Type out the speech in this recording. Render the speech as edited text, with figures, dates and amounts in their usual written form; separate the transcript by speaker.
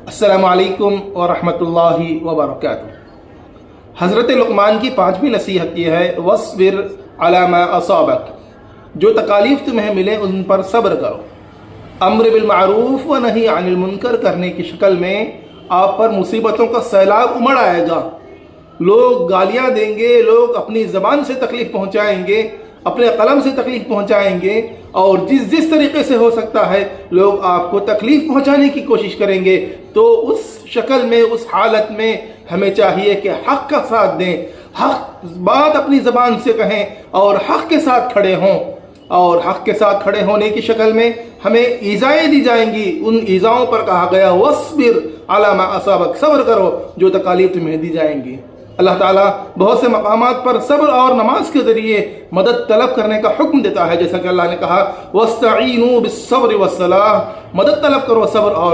Speaker 1: अस्सलामु अलैकुम व रहमतुल्लाहि व बरकातुहू। हज़रत लुक़मान की 5वीं नसीहत ये है, वस्बिर अला मा असाबक, जो तकालीफ तुम्हें मिले उन पर सब्र करो। अम्र बिल मारूफ व नही अनिल मुनकर करने की शक्ल में आप पर मुसीबतों का सैलाब उमड़ आएगा। लोग गालियां देंगे, लोग अपनी ज़बान से तकलीफ़ पहुंचाएंगे, अपने कलम से तकलीफ़ पहुंचाएंगे, और जिस तरीके से हो सकता है लोग आपको तकलीफ़ पहुंचाने की कोशिश करेंगे। तो उस शक्ल में, उस हालत में हमें चाहिए कि हक़ का साथ दें, हक़ बात अपनी ज़बान से कहें और हक़ के साथ खड़े हों। और हक़ के साथ खड़े होने की शक्ल में हमें ईज़ाएँ दी जाएंगी। उन ईज़ाओं पर कहा गया वस्बिर अला मा असाबक, सब्र करो जो तकालीफ तुम्हें दी जाएंगी। अल्लाह ताला बहुत से मकामात पर सब्र और नमाज के ज़रिए मदद तलब करने का हुक्म देता है, जैसा कि अल्लाह ने कहा वस्तईनु बिस्सब्रि वस्सलाह, मदद तलब करो सब्र और